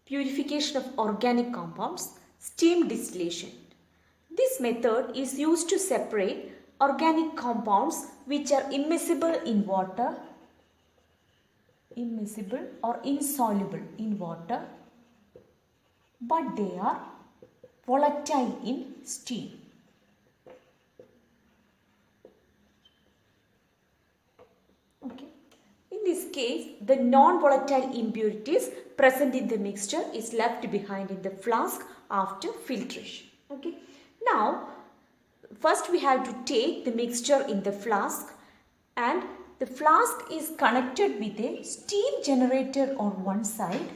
Purification of organic compounds, steam distillation. This method is used to separate organic compounds which are immiscible in water, immiscible or insoluble in water, but they are volatile in steam. Okay. In this case, the non-volatile impurities present in the mixture is left behind in the flask after filtration. Okay. Now, first we have to take the mixture in the flask, and the flask is connected with a steam generator on one side,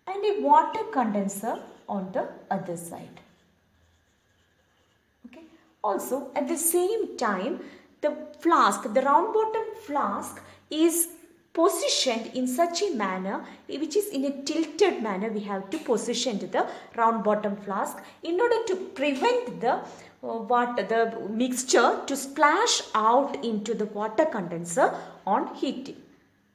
and a water condenser on the other side. Okay. Also, at the same time, the flask, the round bottom flask is positioned in such a manner, which is in a tilted manner. We have to position the round bottom flask in order to prevent the mixture to splash out into the water condenser on heating.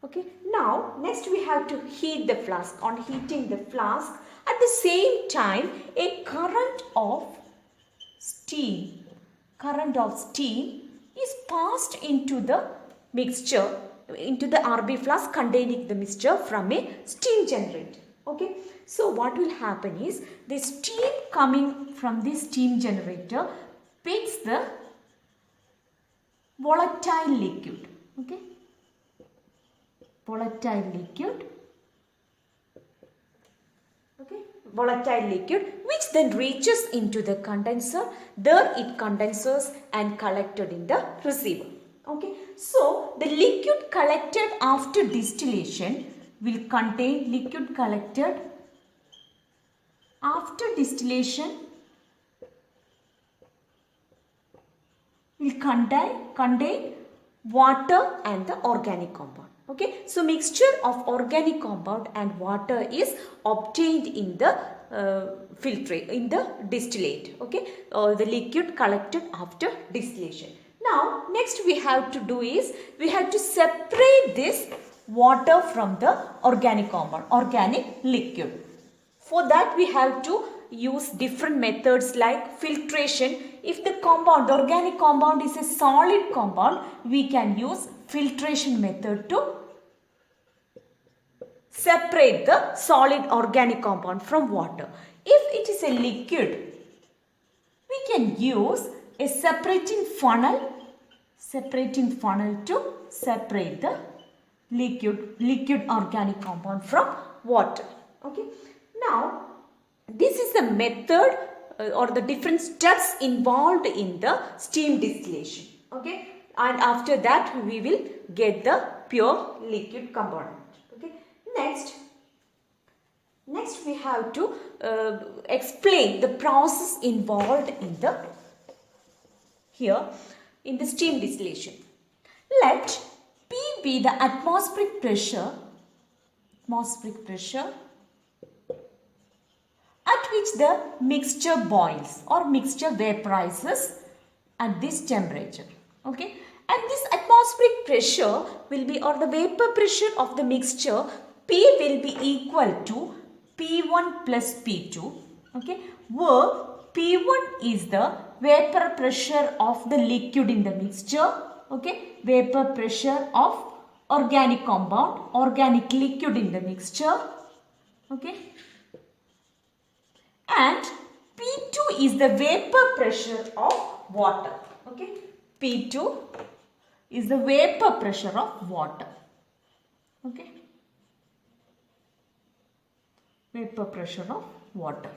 Okay. Now, next we have to heat the flask. On heating the flask, at the same time, a current of steam is passed into the mixture, into the RB flask containing the mixture from a steam generator. Okay. So what will happen is the steam coming from this steam generator picks the volatile liquid. Okay. Volatile liquid which then reaches into the condenser. There it condenses and collected in the receiver. Okay. So the liquid collected after distillation will contain contain water and the organic compound. Okay. So mixture of organic compound and water is obtained in the in the distillate. Okay. The liquid collected after distillation. Now, next we have to do is, we have to separate this water from the organic compound, organic liquid. For that we have to use different methods like filtration. If the organic compound is a solid compound, we can use filtration method to separate the solid organic compound from water. If it is a liquid, we can use a separating funnel to separate the liquid organic compound from water. Okay. Now, this is the method or the different steps involved in the steam distillation. Okay. And after that we will get the pure liquid component. Okay. Next we have to explain the process involved in in the steam distillation. Let P be the atmospheric pressure at which the mixture boils or mixture vaporizes at this temperature. Okay. And this atmospheric pressure will be, or the vapor pressure of the mixture, P will be equal to P1 plus P2. Okay. Where P1 is the vapor pressure of the liquid in the mixture. Okay. Vapor pressure of organic compound, organic liquid in the mixture. Okay. And P2 is the vapor pressure of water. Okay. P2 is the vapor pressure of water. Okay. Vapor pressure of water.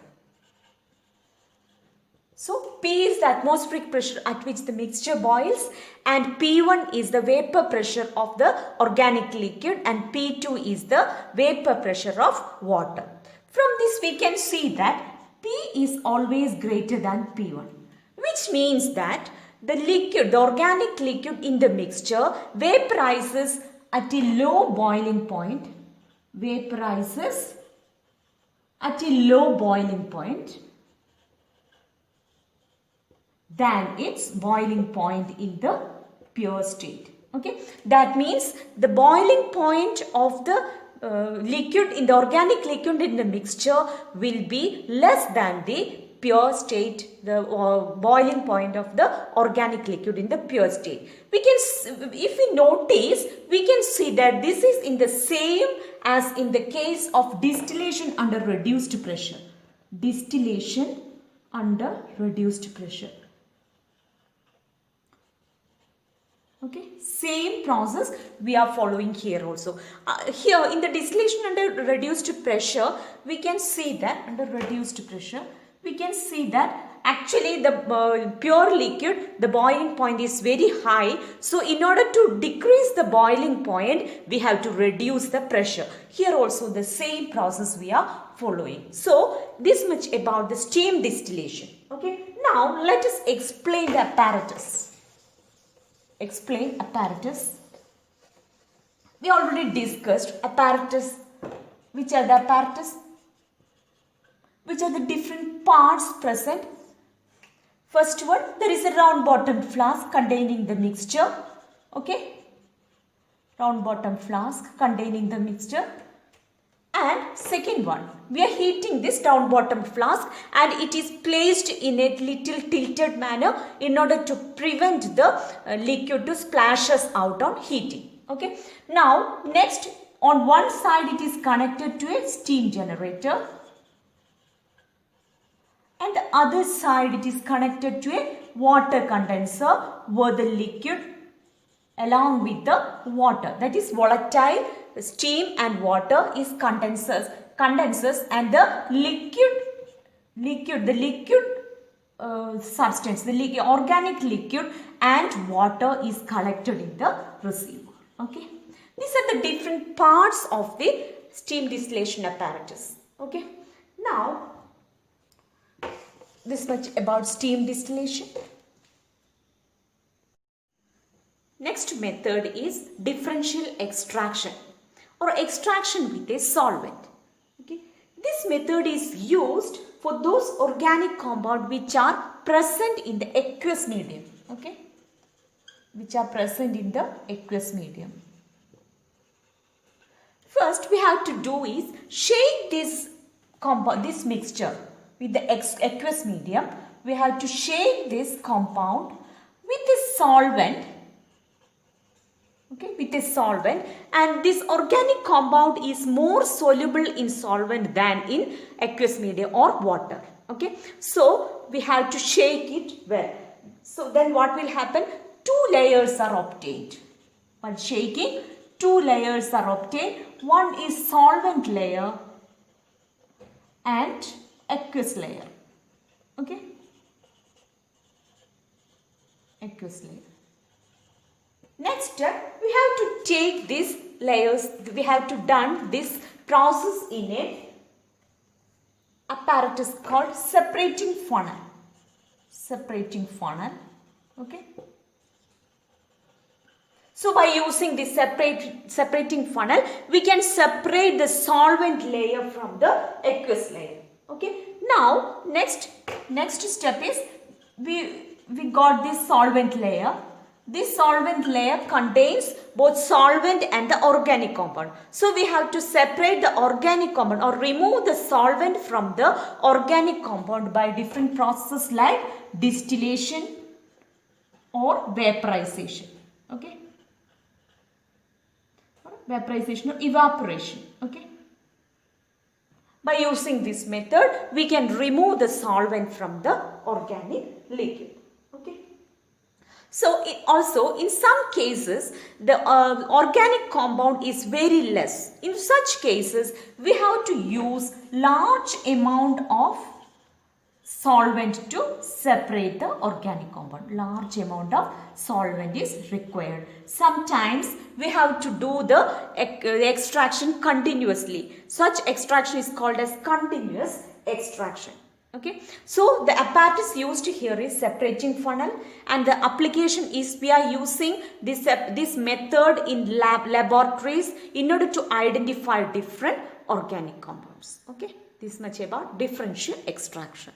So, P is the atmospheric pressure at which the mixture boils, and P1 is the vapor pressure of the organic liquid, and P2 is the vapor pressure of water. From this we can see that P is always greater than P1, which means that the liquid, the organic liquid in the mixture vaporizes at a low boiling point, than its boiling point in the pure state. Okay, that means the boiling point of the liquid in the organic liquid in the mixture will be less than the pure state, the boiling point of the organic liquid in the pure state. We can, if we notice, we can see that this is in the same as in the case of distillation under reduced pressure. Distillation under reduced pressure. Okay, same process we are following here also. Here in the distillation under reduced pressure, we can see that under reduced pressure, we can see that actually the pure liquid, the boiling point is very high. So in order to decrease the boiling point, we have to reduce the pressure. Here also the same process we are following. So this much about the steam distillation. Okay, now let us explain the apparatus. Explain apparatus. We already discussed apparatus. Which are the apparatus? Which are the different parts present? First one, there is a round bottom flask containing the mixture. Okay, round bottom flask containing the mixture. And second one, we are heating this round bottom flask and it is placed in a little tilted manner in order to prevent the liquid to splash us out on heating. Okay. Now next, on one side it is connected to a steam generator and the other side it is connected to a water condenser where the liquid along with the water, that is volatile steam and water is condenses and the liquid substance, the organic liquid and water is collected in the receiver. Okay, these are the different parts of the steam distillation apparatus. Okay, now this much about steam distillation. Next method is differential extraction or extraction with a solvent. Okay. This method is used for those organic compounds which are present in the aqueous medium. Okay, which are present in the aqueous medium. First, we have to do is shake this compound, this mixture with the aqueous medium. We have to shake this compound with a solvent. Okay, with a solvent, and this organic compound is more soluble in solvent than in aqueous medium or water. Okay, so we have to shake it well. So then what will happen? Two layers are obtained. While shaking, two layers are obtained. One is solvent layer and aqueous layer. Okay, aqueous layer. Next step, we have to take these layers, we have to done this process in a apparatus called separating funnel. Separating funnel. Okay. So by using this separating funnel, we can separate the solvent layer from the aqueous layer. Okay. Now next step is we got this solvent layer. This solvent layer contains both solvent and the organic compound. So we have to separate the organic compound or remove the solvent from the organic compound by different processes like distillation or vaporization. Okay. Vaporization or evaporation. Okay. By using this method, we can remove the solvent from the organic liquid. Okay. So also in some cases the organic compound is very less. In such cases we have to use large amount of solvent to separate the organic compound. Large amount of solvent is required. Sometimes we have to do the extraction continuously. Such extraction is called as continuous extraction. Okay, so the apparatus used here is separating funnel, and the application is we are using this method in laboratories in order to identify different organic compounds. Okay, this much about differential extraction.